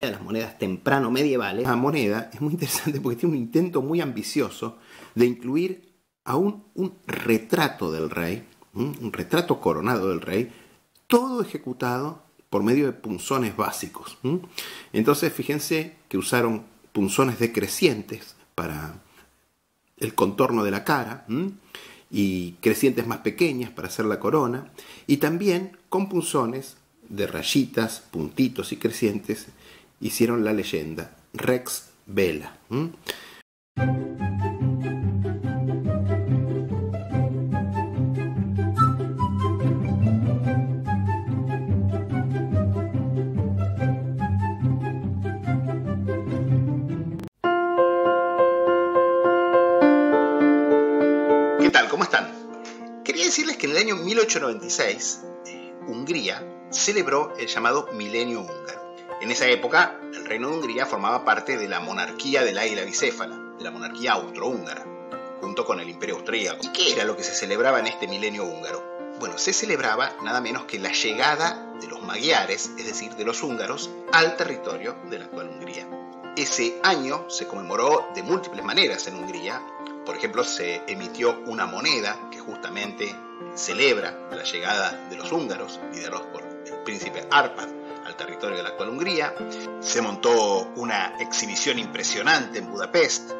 de las monedas temprano medievales, la moneda es muy interesante porque tiene un intento muy ambicioso de incluir aún un retrato del rey, un retrato coronado del rey, todo ejecutado por medio de punzones básicos. Entonces fíjense que usaron punzones decrecientes para el contorno de la cara y crecientes más pequeñas para hacer la corona, y también con punzones de rayitas, puntitos y crecientes hicieron la leyenda Rex Vela. ¿Qué tal? ¿Cómo están? Quería decirles que en el año 1896 Hungría celebró el llamado Milenio Húngaro. En esa época, el Reino de Hungría formaba parte de la monarquía del águila bicéfala, de la monarquía austrohúngara, junto con el Imperio Austríaco. ¿Y qué era lo que se celebraba en este Milenio Húngaro? Bueno, se celebraba nada menos que la llegada de los magiares, es decir, de los húngaros, al territorio de la actual Hungría. Ese año se conmemoró de múltiples maneras en Hungría. Por ejemplo, se emitió una moneda que justamente celebra la llegada de los húngaros, liderados por el príncipe Árpád, al territorio de la actual Hungría. Se montó una exhibición impresionante en Budapest.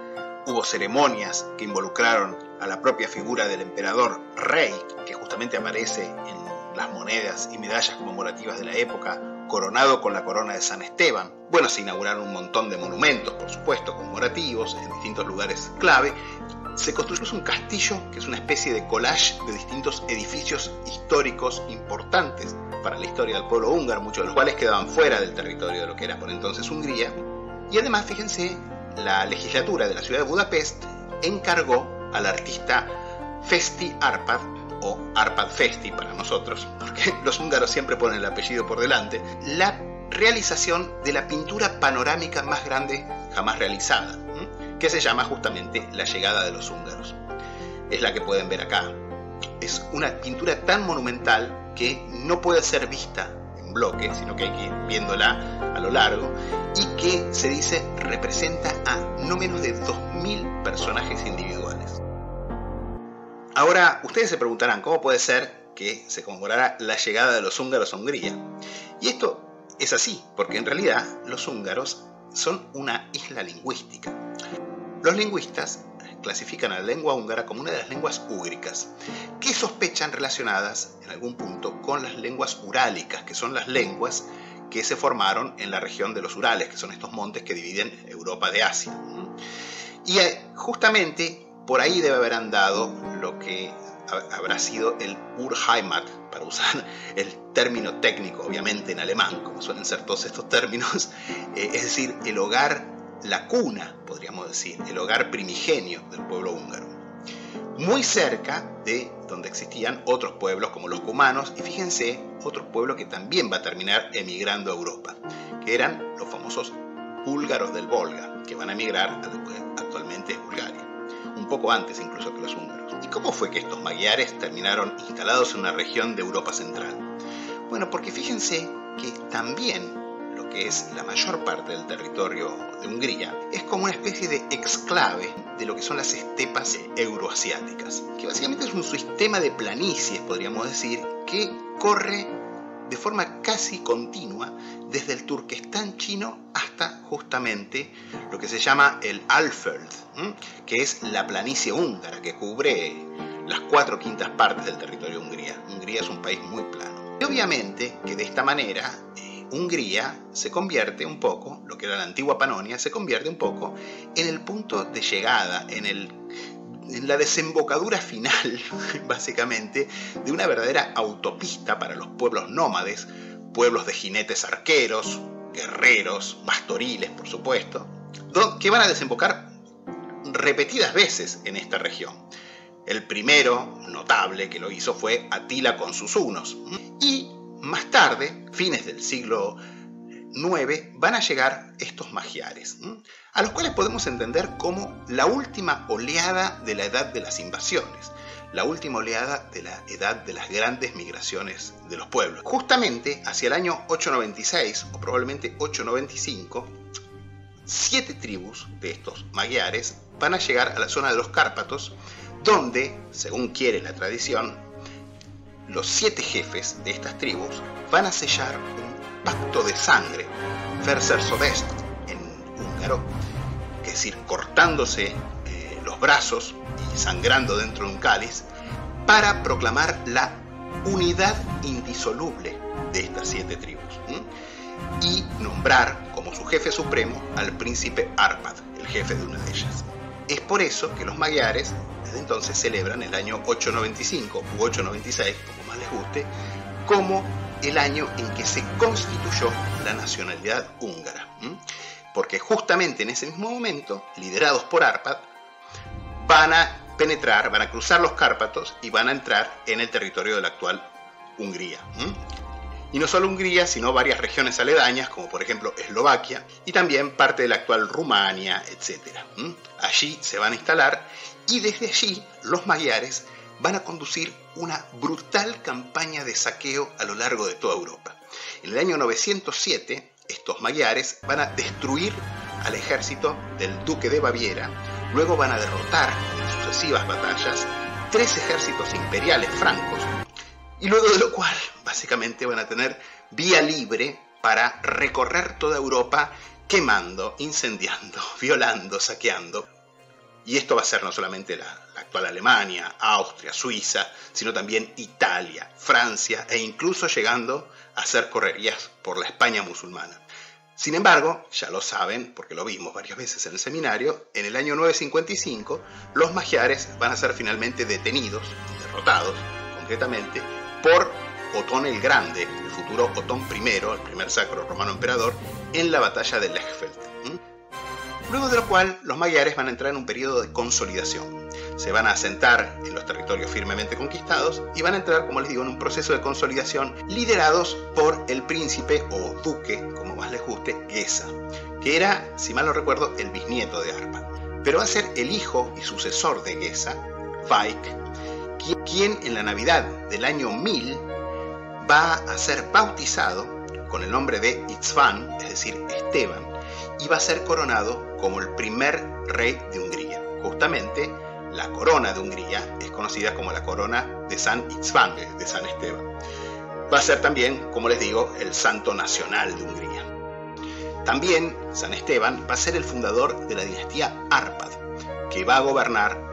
Hubo ceremonias que involucraron a la propia figura del emperador rey, que justamente aparece en las monedas y medallas conmemorativas de la época, coronado con la corona de San Esteban. Bueno, se inauguraron un montón de monumentos, por supuesto, conmemorativos en distintos lugares clave. Se construyó un castillo que es una especie de collage de distintos edificios históricos importantes para la historia del pueblo húngaro, muchos de los cuales quedaban fuera del territorio de lo que era por entonces Hungría. Y además, fíjense, la legislatura de la ciudad de Budapest encargó al artista Festi Árpád, o Árpád Festi para nosotros, porque los húngaros siempre ponen el apellido por delante, la realización de la pintura panorámica más grande jamás realizada, que se llama justamente La llegada de los húngaros. Es la que pueden ver acá. Es una pintura tan monumental que no puede ser vista en bloque, sino que hay que ir viéndola a lo largo, y que se dice representa a no menos de 2000 personajes individuales. Ahora, ustedes se preguntarán cómo puede ser que se conmemorara la llegada de los húngaros a Hungría. Y esto es así, porque en realidad los húngaros son una isla lingüística. Los lingüistas clasifican a la lengua húngara como una de las lenguas úgricas, que sospechan relacionadas en algún punto con las lenguas urálicas, que son las lenguas que se formaron en la región de los Urales, que son estos montes que dividen Europa de Asia. Y justamente por ahí debe haber andado lo que habrá sido el Urheimat, para usar el término técnico, obviamente en alemán, como suelen ser todos estos términos, es decir, el hogar, la cuna, podríamos decir, el hogar primigenio del pueblo húngaro. Muy cerca de donde existían otros pueblos como los cumanos, y fíjense, otro pueblo que también va a terminar emigrando a Europa, que eran los famosos búlgaros del Volga, que van a emigrar a lo que actualmente es Bulgaria, un poco antes incluso que los húngaros. ¿Y cómo fue que estos magiares terminaron instalados en una región de Europa central? Bueno, porque fíjense que también lo que es la mayor parte del territorio de Hungría es como una especie de exclave de lo que son las estepas euroasiáticas, que básicamente es un sistema de planicies, podríamos decir, que corre de forma casi continua desde el Turquestán chino hasta justamente lo que se llama el Alfeld, que es la planicie húngara, que cubre las 4/5 partes del territorio de Hungría. Hungría es un país muy plano. Y obviamente que de esta manera Hungría se convierte un poco, lo que era la antigua Panonia, se convierte un poco en el punto de llegada, en la desembocadura final, básicamente, de una verdadera autopista para los pueblos nómades, pueblos de jinetes arqueros, guerreros, pastoriles, por supuesto, que van a desembocar repetidas veces en esta región. El primero notable que lo hizo fue Atila con sus hunos. Y más tarde, fines del siglo IX, van a llegar estos magiares, a los cuales podemos entender como la última oleada de la edad de las invasiones. la última oleada de la edad de las grandes migraciones de los pueblos. Justamente hacia el año 896 o probablemente 895, 7 tribus de estos magiares van a llegar a la zona de los Cárpatos, donde, según quiere la tradición, los 7 jefes de estas tribus van a sellar un pacto de sangre, Fersersodest en húngaro, es decir, cortándose los brazos y sangrando dentro de un cáliz, para proclamar la unidad indisoluble de estas 7 tribus y nombrar como su jefe supremo al príncipe Árpad, el jefe de una de ellas. Es por eso que los magiares desde entonces celebran el año 895 u 896, como más les guste, como el año en que se constituyó la nacionalidad húngara. Porque justamente en ese mismo momento, liderados por Árpad, van a penetrar, van a cruzar los Cárpatos y van a entrar en el territorio de la actual Hungría. Y no solo Hungría, sino varias regiones aledañas, como por ejemplo Eslovaquia, y también parte de la actual Rumania, etc. Allí se van a instalar, y desde allí los magiares van a conducir una brutal campaña de saqueo a lo largo de toda Europa. En el año 907, estos magiares van a destruir al ejército del duque de Baviera, luego van a derrotar en sucesivas batallas 3 ejércitos imperiales francos, y luego de lo cual básicamente van a tener vía libre para recorrer toda Europa quemando, incendiando, violando, saqueando. Y esto va a ser no solamente la actual Alemania, Austria, Suiza, sino también Italia, Francia e incluso llegando a hacer correrías por la España musulmana. Sin embargo, ya lo saben, porque lo vimos varias veces en el seminario, en el año 955 los magiares van a ser finalmente detenidos y derrotados, concretamente, por Otón el Grande, el futuro Otón I, el primer sacro romano emperador, en la batalla de Lechfeld. Luego de lo cual, los magiares van a entrar en un periodo de consolidación. Se van a asentar en los territorios firmemente conquistados y van a entrar, como les digo, en un proceso de consolidación liderados por el príncipe o duque, como más les guste, Geza, que era, si mal no recuerdo, el bisnieto de Árpad. Pero va a ser el hijo y sucesor de Geza, Vaik, quien en la Navidad del año 1000 va a ser bautizado con el nombre de István, es decir, Esteban, y va a ser coronado como el primer rey de Hungría. Justamente, la corona de Hungría es conocida como la corona de San István, de San Esteban. Va a ser también, como les digo, el santo nacional de Hungría. También San Esteban va a ser el fundador de la dinastía Árpad, que va a gobernar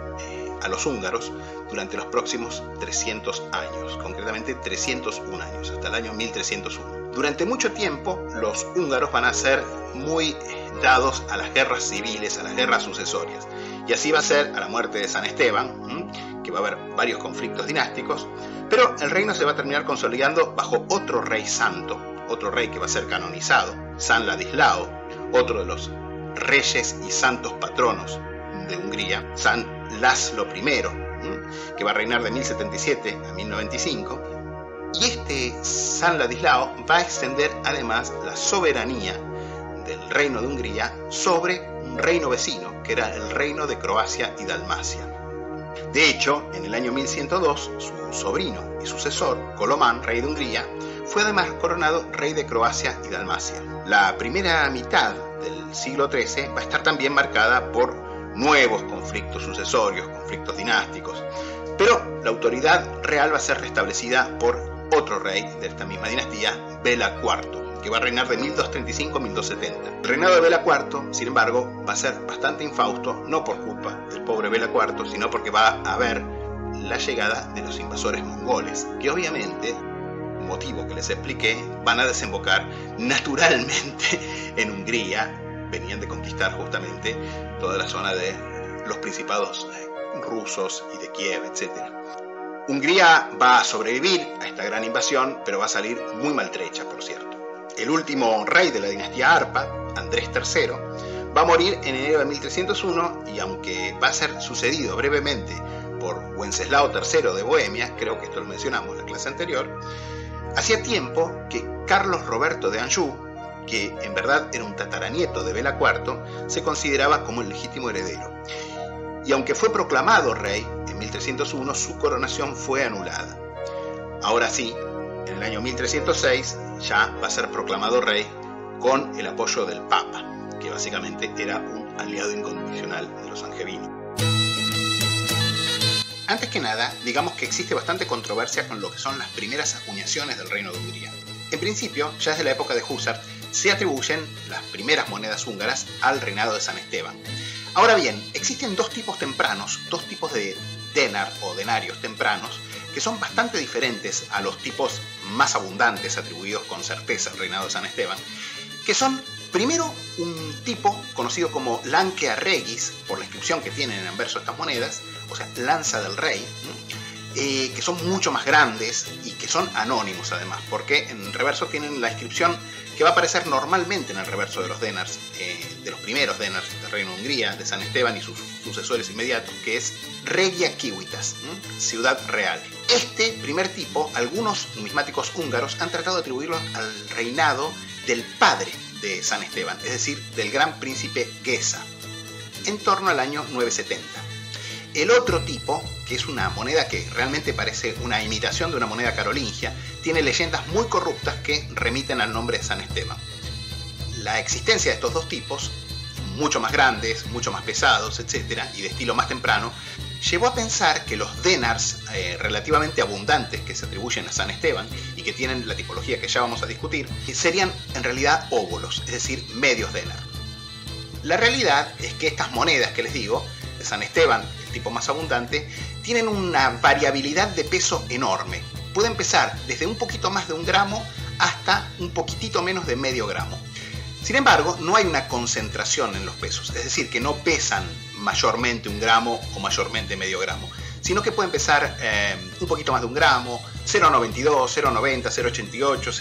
a los húngaros durante los próximos 300 años, concretamente 301 años, hasta el año 1301. Durante mucho tiempo, los húngaros van a ser muy dados a las guerras civiles, a las guerras sucesorias. Y así va a ser a la muerte de San Esteban, que va a haber varios conflictos dinásticos, pero el reino se va a terminar consolidando bajo otro rey santo, otro rey que va a ser canonizado, San Ladislao, otro de los reyes y santos patronos de Hungría, San László I, que va a reinar de 1077 a 1095. Y este San Ladislao va a extender además la soberanía del reino de Hungría sobre un reino vecino, que era el reino de Croacia y Dalmacia. De hecho, en el año 1102, su sobrino y sucesor, Colomán, rey de Hungría, fue además coronado rey de Croacia y Dalmacia. La primera mitad del siglo XIII va a estar también marcada por nuevos conflictos sucesorios, conflictos dinásticos, pero la autoridad real va a ser restablecida por otro rey de esta misma dinastía, Bela IV, que va a reinar de 1235 a 1270. El reinado de Bela IV, sin embargo, va a ser bastante infausto, no por culpa del pobre Bela IV, sino porque va a haber la llegada de los invasores mongoles, que obviamente, motivo que les expliqué, van a desembocar naturalmente en Hungría. Venían de conquistar justamente toda la zona de los principados rusos y de Kiev, etc. Hungría va a sobrevivir a esta gran invasión, pero va a salir muy maltrecha, por cierto. El último rey de la dinastía Árpad, Andrés III, va a morir en enero de 1301 y aunque va a ser sucedido brevemente por Wenceslao III de Bohemia, creo que esto lo mencionamos en la clase anterior, hacía tiempo que Carlos Roberto de Anjou, que en verdad era un tataranieto de Bela IV, se consideraba como el legítimo heredero. y aunque fue proclamado rey en 1301, su coronación fue anulada. Ahora sí, en el año 1306 ya va a ser proclamado rey con el apoyo del Papa, que básicamente era un aliado incondicional de los angevinos. Antes que nada, digamos que existe bastante controversia con lo que son las primeras acuñaciones del Reino de Hungría. En principio, ya desde la época de Huszár, se atribuyen las primeras monedas húngaras al reinado de San Esteban. Ahora bien, existen dos tipos tempranos, dos tipos de denar o denarios tempranos, que son bastante diferentes a los tipos más abundantes atribuidos con certeza al reinado de San Esteban, que son, primero, un tipo conocido como Lancia Regis, por la inscripción que tienen en anverso estas monedas, o sea, lanza del rey, que son mucho más grandes y que son anónimos además, porque en reverso tienen la inscripción que va a aparecer normalmente en el reverso de los denars, de los primeros denars del Reino de Hungría, de San Esteban y sus sucesores inmediatos, que es Regia Civitas, ciudad real. Este primer tipo, algunos numismáticos húngaros han tratado de atribuirlo al reinado del padre de San Esteban, es decir, del gran príncipe Géza, en torno al año 970. El otro tipo, que es una moneda que realmente parece una imitación de una moneda carolingia, tiene leyendas muy corruptas que remiten al nombre de San Esteban. La existencia de estos dos tipos, mucho más grandes, mucho más pesados, etc., y de estilo más temprano, llevó a pensar que los denars relativamente abundantes que se atribuyen a San Esteban y que tienen la tipología que ya vamos a discutir, serían en realidad óbolos, es decir, medios denar. La realidad es que estas monedas que les digo, de San Esteban, el tipo más abundante, tienen una variabilidad de peso enorme. Puede empezar desde un poquito más de 1 gramo hasta un poquitito menos de medio gramo. Sin embargo, no hay una concentración en los pesos, es decir, que no pesan mayormente 1 gramo o mayormente medio gramo, sino que pueden pesar un poquito más de 1 gramo, 0,92, 0,90, 0,88,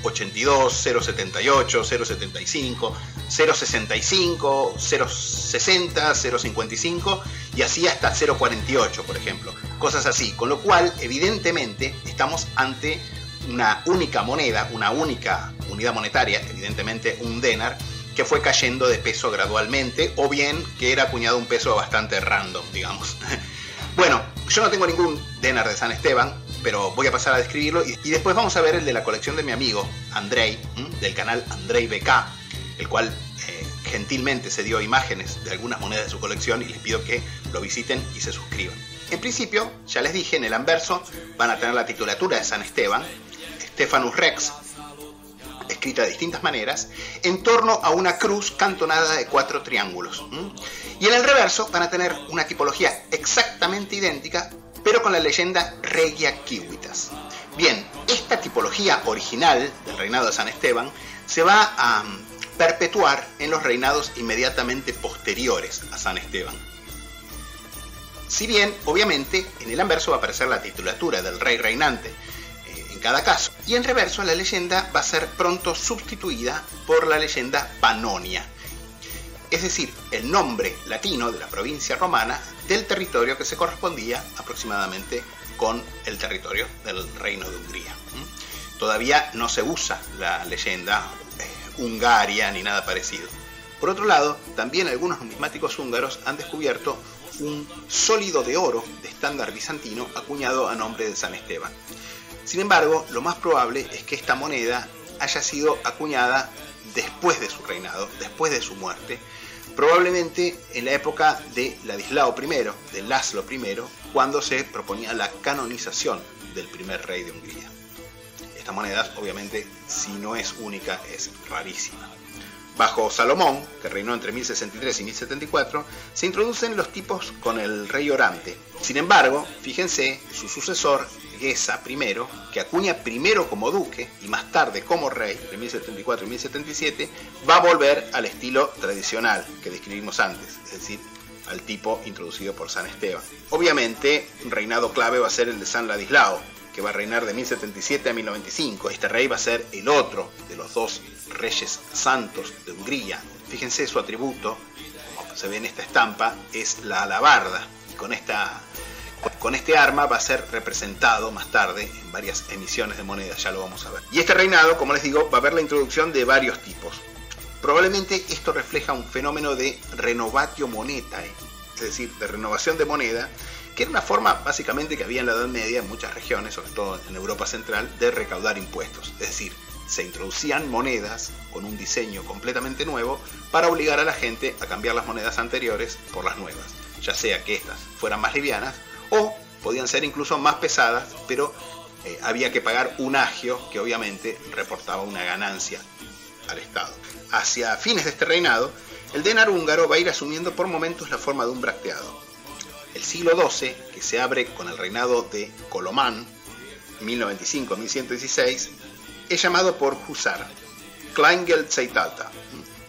0,82, 0,78, 0,75, 0,65, 0,60, 0,55 y así hasta 0,48, por ejemplo. Cosas así, con lo cual, evidentemente, estamos ante una única moneda, una única unidad monetaria, evidentemente un denar, que fue cayendo de peso gradualmente, o bien que era acuñado un peso bastante random, digamos. Bueno, yo no tengo ningún denar de San Esteban, pero voy a pasar a describirlo y después vamos a ver el de la colección de mi amigo Andrei, del canal Andrei BK, el cual gentilmente se dio imágenes de algunas monedas de su colección y les pido que lo visiten y se suscriban. En principio, ya les dije, en el anverso van a tener la titulatura de San Esteban, Stephanus Rex, escrita de distintas maneras, en torno a una cruz cantonada de 4 triángulos. Y en el reverso van a tener una tipología exactamente idéntica, pero con la leyenda Regia Civitas. Bien, esta tipología original del reinado de San Esteban se va a perpetuar en los reinados inmediatamente posteriores a San Esteban. Si bien, obviamente, en el anverso va a aparecer la titulatura del rey reinante en cada caso, y en reverso la leyenda va a ser pronto sustituida por la leyenda Pannonia, es decir, el nombre latino de la provincia romana del territorio que se correspondía aproximadamente con el territorio del Reino de Hungría. Todavía no se usa la leyenda Hungaria ni nada parecido. Por otro lado, también algunos numismáticos húngaros han descubierto un sólido de oro de estándar bizantino acuñado a nombre de San Esteban. Sin embargo, lo más probable es que esta moneda haya sido acuñada después de su reinado, después de su muerte, probablemente en la época de Ladislao I, de László I, cuando se proponía la canonización del primer rey de Hungría. Esta moneda, obviamente, si no es única, es rarísima. Bajo Salomón, que reinó entre 1063 y 1074, se introducen los tipos con el rey orante. Sin embargo, fíjense, su sucesor, Géza I, que acuña primero como duque y más tarde como rey, entre 1074 y 1077, va a volver al estilo tradicional que describimos antes, es decir, al tipo introducido por San Esteban. Obviamente, un reinado clave va a ser el de San Ladislao, que va a reinar de 1077 a 1095. Este rey va a ser el otro de los dos reyes santos de Hungría. Fíjense, su atributo, como se ve en esta estampa, es la alabarda. Con este arma va a ser representado más tarde en varias emisiones de monedas, ya lo vamos a ver. Y este reinado, como les digo, va a haber la introducción de varios tipos. Probablemente esto refleja un fenómeno de renovatio monetae, es decir, de renovación de moneda, que era una forma básicamente que había en la Edad Media en muchas regiones, sobre todo en Europa Central, de recaudar impuestos. Es decir, se introducían monedas con un diseño completamente nuevo para obligar a la gente a cambiar las monedas anteriores por las nuevas, ya sea que estas fueran más livianas o podían ser incluso más pesadas, pero había que pagar un agio que obviamente reportaba una ganancia al Estado. Hacia fines de este reinado, el denar húngaro va a ir asumiendo por momentos la forma de un bracteado. El siglo XII, que se abre con el reinado de Colomán, 1095-1116, es llamado por Husar Kleingeldzeitalter,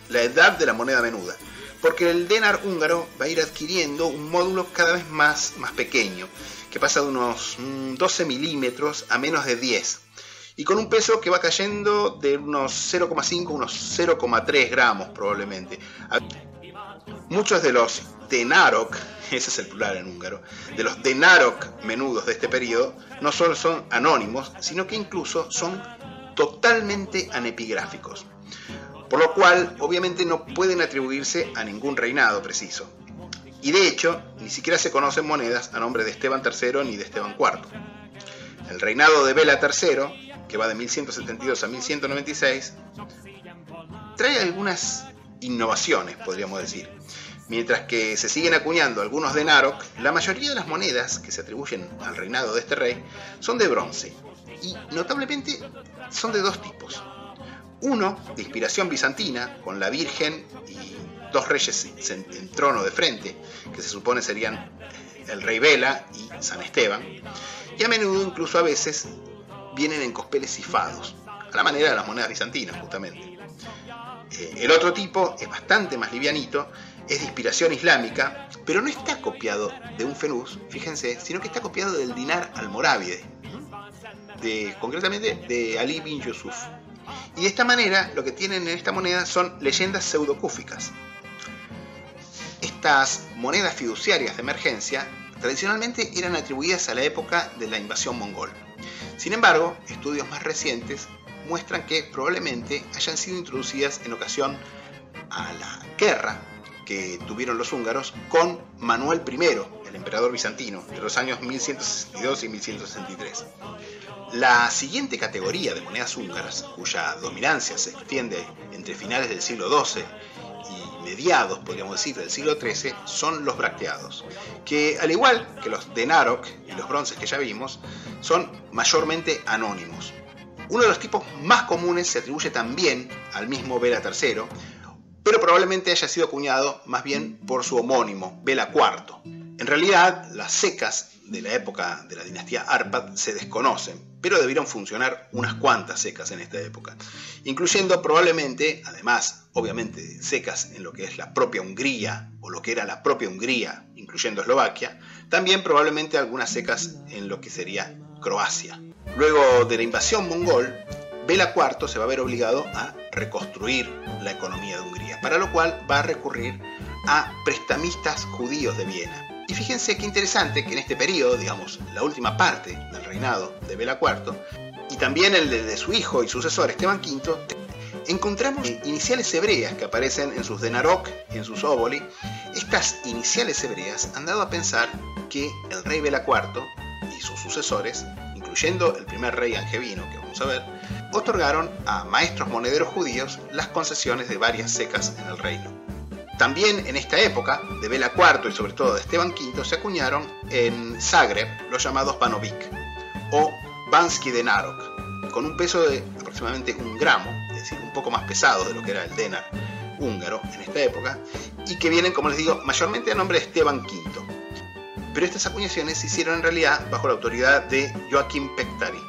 la edad de la moneda menuda, porque el denar húngaro va a ir adquiriendo un módulo cada vez más pequeño, que pasa de unos 12 milímetros a menos de 10, y con un peso que va cayendo de unos 0,5 a unos 0,3 gramos probablemente. Muchos de los denarok, ese es el plural en húngaro, de los denarok menudos de este periodo, no solo son anónimos, sino que incluso son totalmente anepigráficos, por lo cual obviamente no pueden atribuirse a ningún reinado preciso. Y de hecho, ni siquiera se conocen monedas a nombre de Esteban III ni de Esteban IV. El reinado de Bela III, que va de 1172 a 1196, trae algunas innovaciones, podríamos decir. Mientras que se siguen acuñando algunos denarok, la mayoría de las monedas que se atribuyen al reinado de este rey son de bronce, y notablemente son de dos tipos. Uno de inspiración bizantina, con la Virgen y dos reyes en trono de frente, que se supone serían el rey Bela y San Esteban, y a menudo, incluso a veces, vienen en cospeles cifados, a la manera de las monedas bizantinas, justamente. El otro tipo es bastante más livianito, es de inspiración islámica, pero no está copiado de un fenús, fíjense, sino que está copiado del dinar almorávide, concretamente de Ali bin Yusuf. Y de esta manera, lo que tienen en esta moneda son leyendas pseudocúficas. Estas monedas fiduciarias de emergencia tradicionalmente eran atribuidas a la época de la invasión mongol. Sin embargo, estudios más recientes muestran que probablemente hayan sido introducidas en ocasión a la guerra que tuvieron los húngaros con Manuel I, el emperador bizantino, de los años 1162 y 1163. La siguiente categoría de monedas húngaras, cuya dominancia se extiende entre finales del siglo XII y mediados, podríamos decir, del siglo XIII, son los bracteados, que al igual que los denarok y los bronces que ya vimos, son mayormente anónimos. Uno de los tipos más comunes se atribuye también al mismo Bela III, pero probablemente haya sido acuñado más bien por su homónimo, Bela IV. En realidad, las secas de la época de la dinastía Árpád se desconocen, pero debieron funcionar unas cuantas secas en esta época, incluyendo probablemente, además, obviamente, secas en lo que es la propia Hungría, o lo que era la propia Hungría, incluyendo Eslovaquia, también probablemente algunas secas en lo que sería Croacia. Luego de la invasión mongol, Bela IV se va a ver obligado a reconstruir la economía de Hungría, para lo cual va a recurrir a prestamistas judíos de Viena. Y fíjense qué interesante que en este periodo, digamos, la última parte del reinado de Bela IV, y también el de su hijo y sucesor Esteban V, encontramos iniciales hebreas que aparecen en sus denarok y en sus óboli. Estas iniciales hebreas han dado a pensar que el rey Bela IV y sus sucesores, incluyendo el primer rey angevino que vamos a ver, otorgaron a maestros monederos judíos las concesiones de varias secas en el reino. También en esta época, de Bela IV y sobre todo de Esteban V, se acuñaron en Zagreb los llamados Banovic o Banski denarok, con un peso de aproximadamente 1 gramo, es decir, un poco más pesado de lo que era el denar húngaro en esta época, y que vienen, como les digo, mayormente a nombre de Esteban V. Pero estas acuñaciones se hicieron en realidad bajo la autoridad de Joachim Pektari,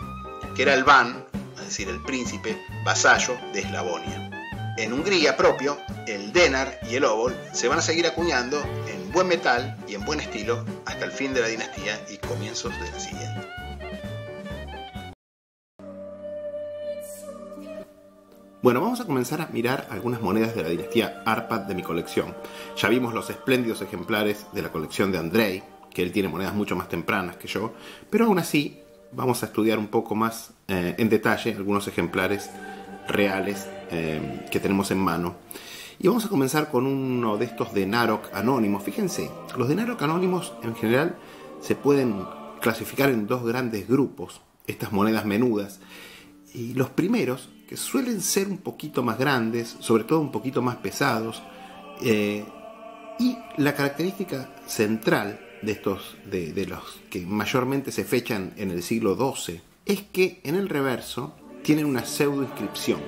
que era el ban, es decir, el príncipe vasallo de Eslavonia. En Hungría propio, el denar y el óbol se van a seguir acuñando en buen metal y en buen estilo hasta el fin de la dinastía y comienzos de la siguiente. Bueno, vamos a comenzar a mirar algunas monedas de la dinastía Árpád de mi colección. Ya vimos los espléndidos ejemplares de la colección de Andrei, que él tiene monedas mucho más tempranas que yo, pero aún así vamos a estudiar un poco más en detalle algunos ejemplares reales que tenemos en mano. Y vamos a comenzar con uno de estos denarok anónimos. Fíjense, los denarok anónimos en general se pueden clasificar en dos grandes grupos, estas monedas menudas. Y los primeros, que suelen ser un poquito más grandes, sobre todo un poquito más pesados, y la característica central de estos, de los que mayormente se fechan en el siglo XII, es que en el reverso tienen una pseudo inscripción,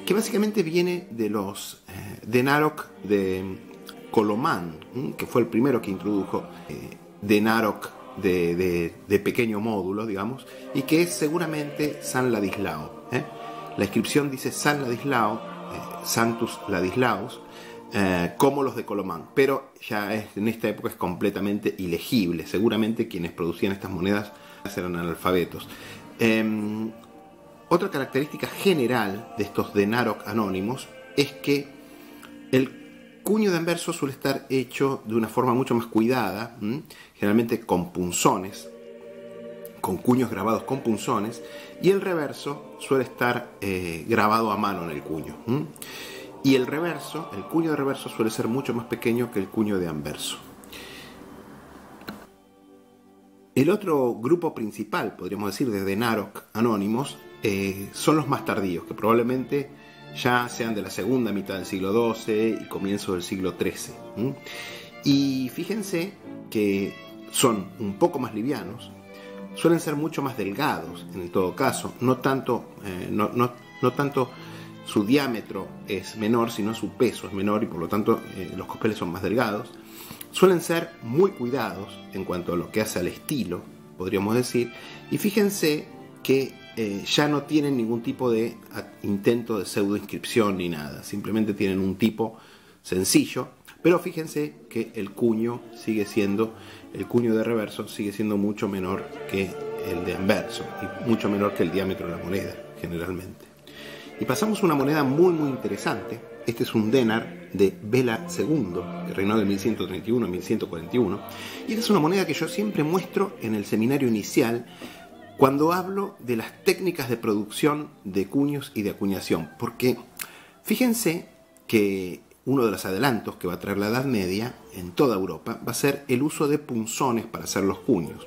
que básicamente viene de los denarok de Colomán, que fue el primero que introdujo denarok de pequeño módulo, digamos, y que es seguramente San Ladislao. La inscripción dice San Ladislao, Sanctus Ladislaus, como los de Colomán, pero ya en esta época es completamente ilegible. Seguramente quienes producían estas monedas eran analfabetos. Otra característica general de estos denarok anónimos es que el cuño de anverso suele estar hecho de una forma mucho más cuidada, generalmente con punzones, con cuños grabados con punzones, y el reverso suele estar grabado a mano en el cuño. Y el cuño de reverso suele ser mucho más pequeño que el cuño de anverso. El otro grupo principal, podríamos decir, de denarok anónimos son los más tardíos, que probablemente ya sean de la segunda mitad del siglo XII y comienzo del siglo XIII. Y fíjense que son un poco más livianos, suelen ser mucho más delgados en todo caso, no tanto su diámetro es menor, sino su peso es menor, y por lo tanto los copeles son más delgados. Suelen ser muy cuidados en cuanto a lo que hace al estilo, podríamos decir, y fíjense que ya no tienen ningún tipo de intento de pseudoinscripción ni nada, simplemente tienen un tipo sencillo, pero fíjense que el cuño de reverso sigue siendo mucho menor que el de anverso, y mucho menor que el diámetro de la moneda, generalmente. Y pasamos a una moneda muy muy interesante. Este es un denar de Bela II, que reinó de 1131 a 1141. Y esta es una moneda que yo siempre muestro en el seminario inicial cuando hablo de las técnicas de producción de cuños y de acuñación. Porque fíjense que uno de los adelantos que va a traer la Edad Media en toda Europa va a ser el uso de punzones para hacer los cuños.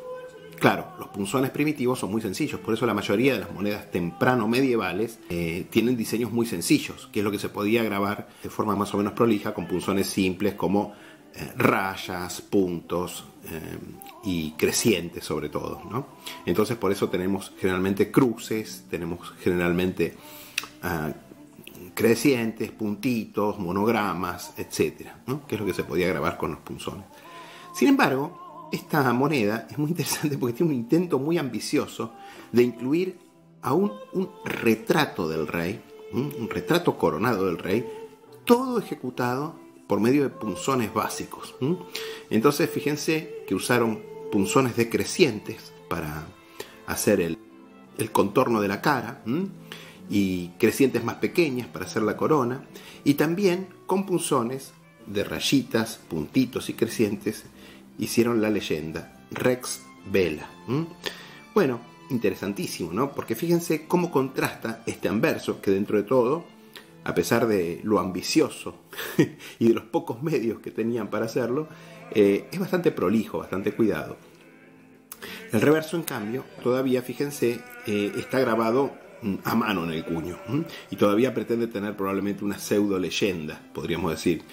Claro, los punzones primitivos son muy sencillos, por eso la mayoría de las monedas temprano medievales tienen diseños muy sencillos, que es lo que se podía grabar de forma más o menos prolija con punzones simples como rayas, puntos y crecientes sobre todo, ¿no? Entonces por eso tenemos generalmente cruces, tenemos generalmente crecientes, puntitos, monogramas, etcétera, ¿no? Que es lo que se podía grabar con los punzones. Sin embargo, esta moneda es muy interesante porque tiene un intento muy ambicioso de incluir a un retrato del rey, un retrato coronado del rey, todo ejecutado por medio de punzones básicos. Entonces fíjense que usaron punzones decrecientes para hacer el contorno de la cara, y crecientes más pequeñas para hacer la corona, y también con punzones de rayitas, puntitos y crecientes hicieron la leyenda Rex Bela. Bueno, interesantísimo, ¿no? Porque fíjense cómo contrasta este anverso, que dentro de todo, a pesar de lo ambicioso y de los pocos medios que tenían para hacerlo, es bastante prolijo, bastante cuidado. El reverso, en cambio, todavía, fíjense, está grabado a mano en el cuño, y todavía pretende tener probablemente una pseudo leyenda, podríamos decir,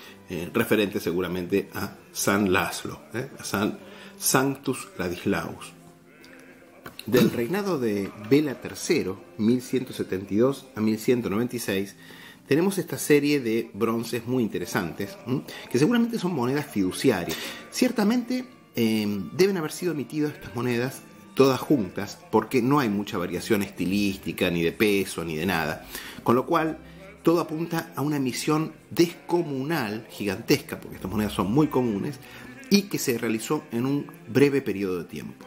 referente seguramente a San Laszlo, a San Sanctus Ladislaus. Del reinado de Bela III, 1172 a 1196, tenemos esta serie de bronces muy interesantes, que seguramente son monedas fiduciarias. Ciertamente deben haber sido emitidas estas monedas todas juntas, porque no hay mucha variación estilística, ni de peso, ni de nada. Con lo cual, todo apunta a una emisión descomunal, gigantesca, porque estas monedas son muy comunes, y que se realizó en un breve periodo de tiempo.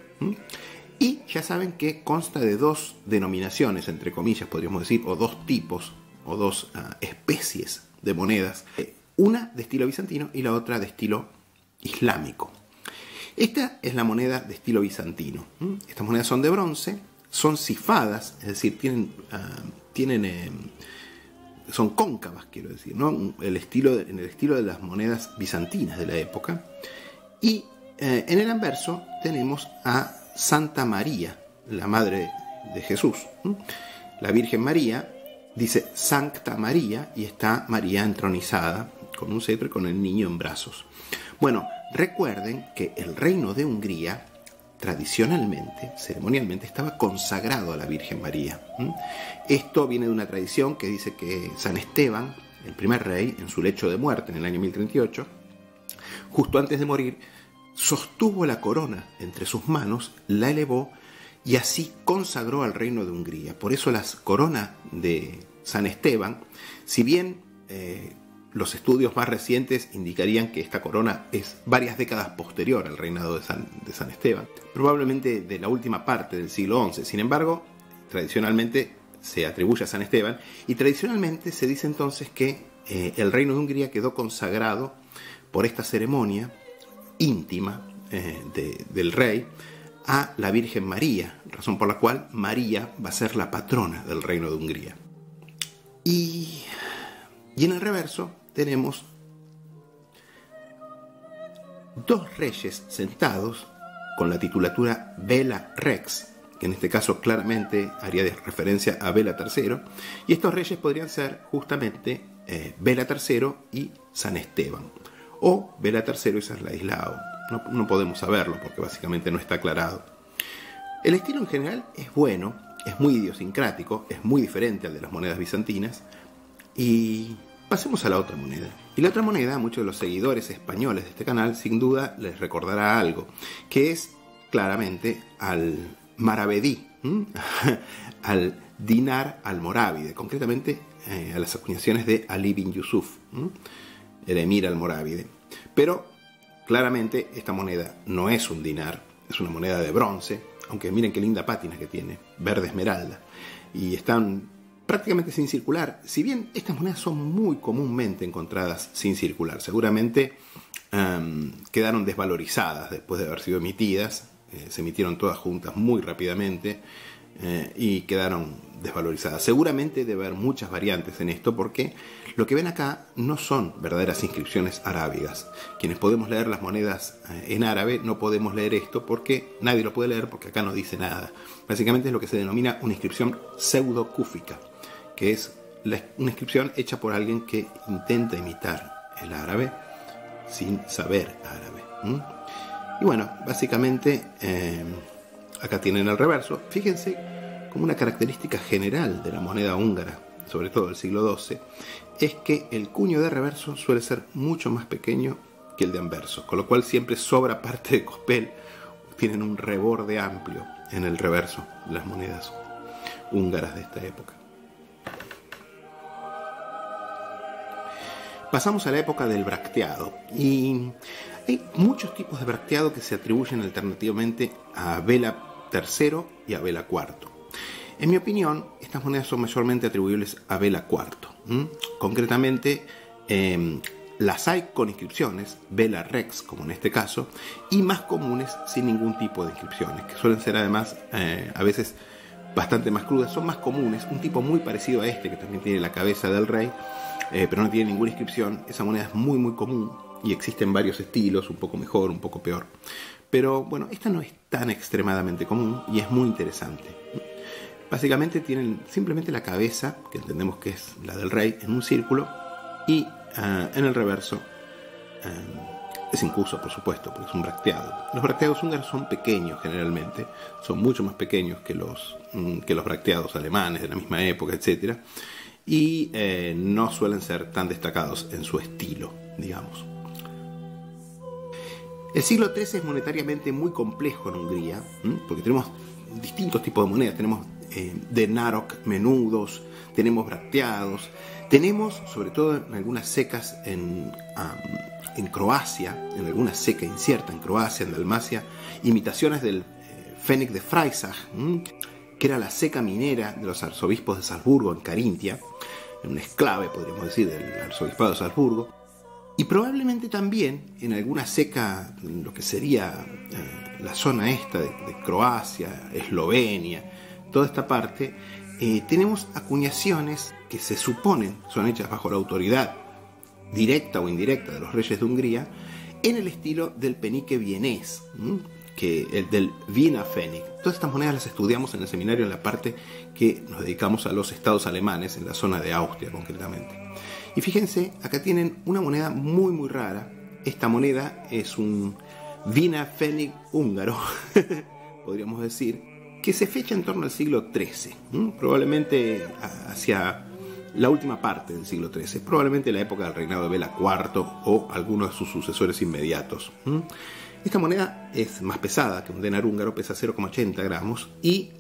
Y ya saben que consta de dos denominaciones, entre comillas, podríamos decir, o dos tipos, o dos especies de monedas. Una de estilo bizantino y la otra de estilo islámico. Esta es la moneda de estilo bizantino. Estas monedas son de bronce, son cifadas, es decir, tienen son cóncavas, quiero decir, ¿no? En el estilo de las monedas bizantinas de la época. Y en el anverso tenemos a Santa María, la madre de Jesús. La Virgen María dice Sancta María y está María entronizada con un cetro y con el niño en brazos. Bueno, recuerden que el reino de Hungría tradicionalmente, ceremonialmente, estaba consagrado a la Virgen María. Esto viene de una tradición que dice que San Esteban, el primer rey, en su lecho de muerte en el año 1038, justo antes de morir, sostuvo la corona entre sus manos, la elevó y así consagró al reino de Hungría. Por eso las coronas de San Esteban, si bien los estudios más recientes indicarían que esta corona es varias décadas posterior al reinado de San Esteban, probablemente de la última parte del siglo XI. Sin embargo, tradicionalmente se atribuye a San Esteban y tradicionalmente se dice entonces que el reino de Hungría quedó consagrado por esta ceremonia íntima del rey a la Virgen María, razón por la cual María va a ser la patrona del reino de Hungría. Y en el reverso tenemos dos reyes sentados con la titulatura Bela Rex, que en este caso claramente haría de referencia a Bela III, y estos reyes podrían ser justamente Bela III y San Esteban, o Bela III y San Ladislao. No podemos saberlo porque básicamente no está aclarado. El estilo en general es bueno, es muy idiosincrático, es muy diferente al de las monedas bizantinas. Y pasemos a la otra moneda. Y la otra moneda, a muchos de los seguidores españoles de este canal sin duda les recordará algo, que es claramente al maravedí, al dinar almorávide, concretamente a las acuñaciones de Ali bin Yusuf, el emir almorávide. Pero claramente esta moneda no es un dinar, es una moneda de bronce, aunque miren qué linda pátina que tiene, verde esmeralda, y están prácticamente sin circular. Si bien estas monedas son muy comúnmente encontradas sin circular, seguramente quedaron desvalorizadas después de haber sido emitidas, se emitieron todas juntas muy rápidamente y quedaron desvalorizadas. Seguramente debe haber muchas variantes en esto porque lo que ven acá no son verdaderas inscripciones arábigas. Quienes podemos leer las monedas en árabe no podemos leer esto porque nadie lo puede leer porque acá no dice nada. Básicamente es lo que se denomina una inscripción pseudocúfica, que es una inscripción hecha por alguien que intenta imitar el árabe sin saber árabe. Y bueno, básicamente acá tienen el reverso. Fíjense como una característica general de la moneda húngara, sobre todo del siglo XII, es que el cuño de reverso suele ser mucho más pequeño que el de anverso, con lo cual siempre sobra parte de cospel. Tienen un reborde amplio en el reverso de las monedas húngaras de esta época. Pasamos a la época del bracteado, y hay muchos tipos de bracteado que se atribuyen alternativamente a Bela III y a Bela IV. En mi opinión, estas monedas son mayormente atribuibles a Bela IV. Concretamente, las hay con inscripciones, Bela Rex, como en este caso, y más comunes sin ningún tipo de inscripciones, que suelen ser además a veces bastante más crudas, son más comunes. Un tipo muy parecido a este, que también tiene la cabeza del rey, pero no tiene ninguna inscripción. Esa moneda es muy común y existen varios estilos, un poco mejor, un poco peor. Pero bueno, esta no es tan extremadamente común y es muy interesante. Básicamente tienen simplemente la cabeza, que entendemos que es la del rey, en un círculo, y en el reverso es incuso, por supuesto, porque es un bracteado. Los bracteados húngaros son pequeños generalmente, son mucho más pequeños que los bracteados alemanes de la misma época, etc. Y no suelen ser tan destacados en su estilo, digamos. El siglo XIII es monetariamente muy complejo en Hungría, porque tenemos distintos tipos de monedas. Tenemos denarok menudos, tenemos bracteados, tenemos, sobre todo en algunas secas en Croacia, en alguna seca incierta en Croacia, en Dalmacia, imitaciones del Fénix de Freisach, que era la seca minera de los arzobispos de Salzburgo en Carintia, un esclave, podríamos decir, del arzobispado de Salzburgo. Y probablemente también en alguna seca, lo que sería la zona esta de Croacia, Eslovenia, toda esta parte, tenemos acuñaciones que se suponen son hechas bajo la autoridad directa o indirecta de los reyes de Hungría en el estilo del penique vienés, que el del Wiener Pfennig. Todas estas monedas las estudiamos en el seminario en la parte que nos dedicamos a los estados alemanes, en la zona de Austria concretamente. Y fíjense, acá tienen una moneda muy muy rara. Esta moneda es un Wiener Pfennig húngaro, podríamos decir, que se fecha en torno al siglo XIII, probablemente hacia la última parte del siglo XIII, probablemente la época del reinado de Bela IV o algunos de sus sucesores inmediatos. Esta moneda es más pesada que un denar húngaro, pesa 0,80 gramos y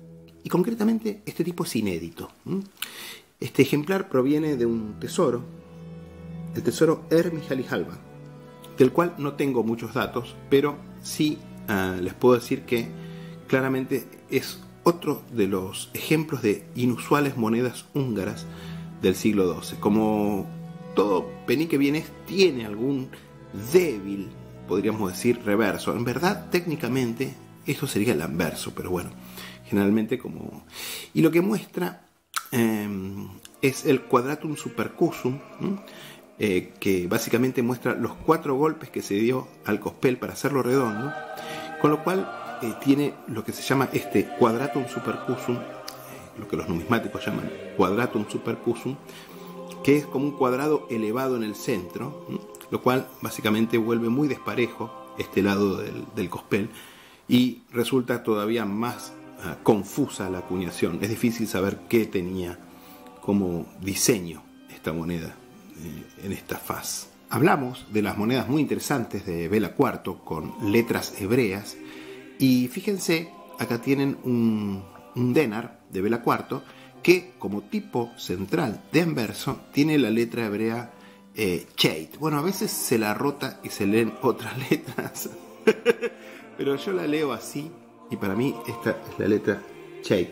concretamente este tipo es inédito. Este ejemplar proviene de un tesoro, el tesoro Mihály Halva, del cual no tengo muchos datos, pero sí les puedo decir que claramente es otro de los ejemplos de inusuales monedas húngaras del siglo XII. Como todo penique vienés tiene algún débil, podríamos decir, reverso. En verdad, técnicamente, esto sería el anverso, pero bueno, generalmente como... Y lo que muestra es el quadratum supercusum, que básicamente muestra los 4 golpes que se dio al cospel para hacerlo redondo, con lo cual tiene lo que se llama este quadratum supercusum, lo que los numismáticos llaman quadratum supercusum, que es como un cuadrado elevado en el centro, lo cual básicamente vuelve muy desparejo este lado del cospel y resulta todavía más confusa la acuñación. Es difícil saber qué tenía como diseño esta moneda en esta faz. Hablamos de las monedas muy interesantes de Bela IV con letras hebreas y fíjense, acá tienen un denar de Bela IV que como tipo central de anverso tiene la letra hebrea Cheit. Bueno, a veces se la rota y se leen otras letras, pero yo la leo así y para mí esta es la letra Cheit,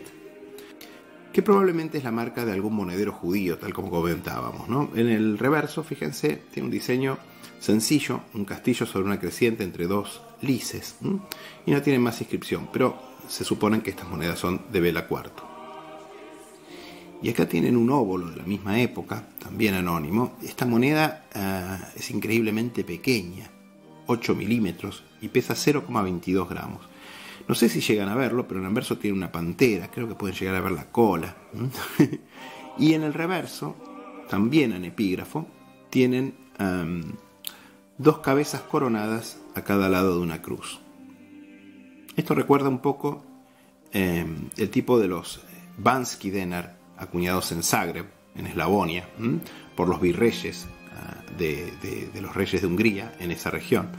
que probablemente es la marca de algún monedero judío, tal como comentábamos, ¿no? En el reverso, fíjense, tiene un diseño sencillo, un castillo sobre una creciente entre 2 lises, y no tiene más inscripción, pero se supone que estas monedas son de Bela IV. Y acá tienen un óbolo de la misma época, también anónimo. Esta moneda es increíblemente pequeña, 8 milímetros, y pesa 0,22 gramos. No sé si llegan a verlo, pero en el anverso tiene una pantera, creo que pueden llegar a ver la cola. Y en el reverso, también en epígrafo, tienen 2 cabezas coronadas a cada lado de una cruz. Esto recuerda un poco el tipo de los Banski denar acuñados en Zagreb, en Eslavonia, por los virreyes de los reyes de Hungría en esa región.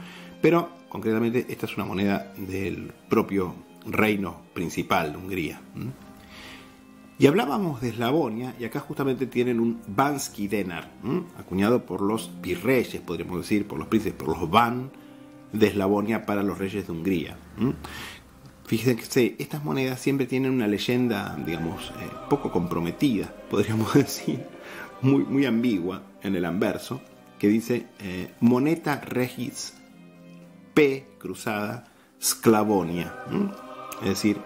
Pero concretamente esta es una moneda del propio reino principal de Hungría. Y hablábamos de Eslavonia y acá justamente tienen un Banski denar, acuñado por los virreyes, podríamos decir, por los príncipes, por los Ban de Eslavonia para los reyes de Hungría. Fíjense, estas monedas siempre tienen una leyenda, digamos, poco comprometida, podríamos decir, muy ambigua en el anverso, que dice Moneta Regis P cruzada Sclavonia. Es decir,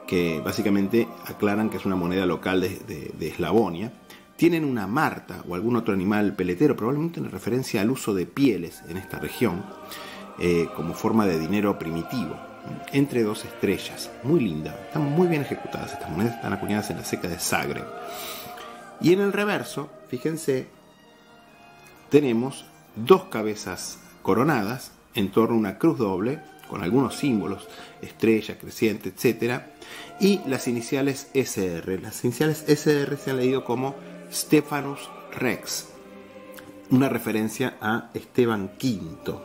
que básicamente aclaran que es una moneda local de Eslavonia. Tienen una marta o algún otro animal peletero, probablemente en referencia al uso de pieles en esta región, como forma de dinero primitivo, entre 2 estrellas. Muy linda, están muy bien ejecutadas estas monedas, están acuñadas en la ceca de Zagreb. Y en el reverso, fíjense, tenemos 2 cabezas coronadas en torno a una cruz doble, con algunos símbolos, estrella, creciente, etc. Y las iniciales SR. Las iniciales SR se han leído como Stephanus Rex, una referencia a Esteban V.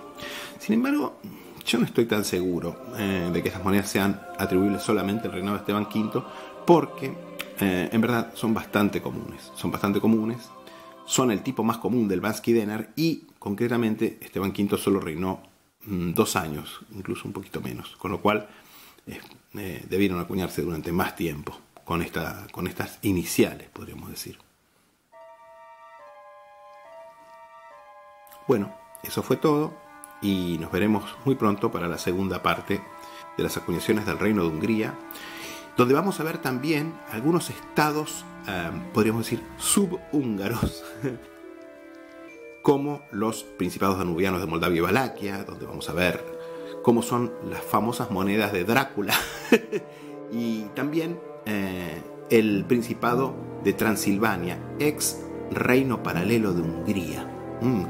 Sin embargo, yo no estoy tan seguro de que estas monedas sean atribuibles solamente al reinado de Esteban V, porque en verdad son bastante comunes. Son el tipo más común del Banski denar y concretamente Esteban V solo reinó 2 años, incluso un poquito menos, con lo cual debieron acuñarse durante más tiempo con estas iniciales, podríamos decir. Bueno, eso fue todo y nos veremos muy pronto para la segunda parte de las acuñaciones del Reino de Hungría donde vamos a ver también algunos estados, podríamos decir, subhúngaros, como los principados danubianos de Moldavia y Valaquia, donde vamos a ver cómo son las famosas monedas de Drácula, y también el principado de Transilvania, ex reino paralelo de Hungría.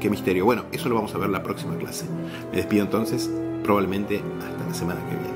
¡Qué misterio! Bueno, eso lo vamos a ver la próxima clase. Me despido entonces, probablemente hasta la semana que viene.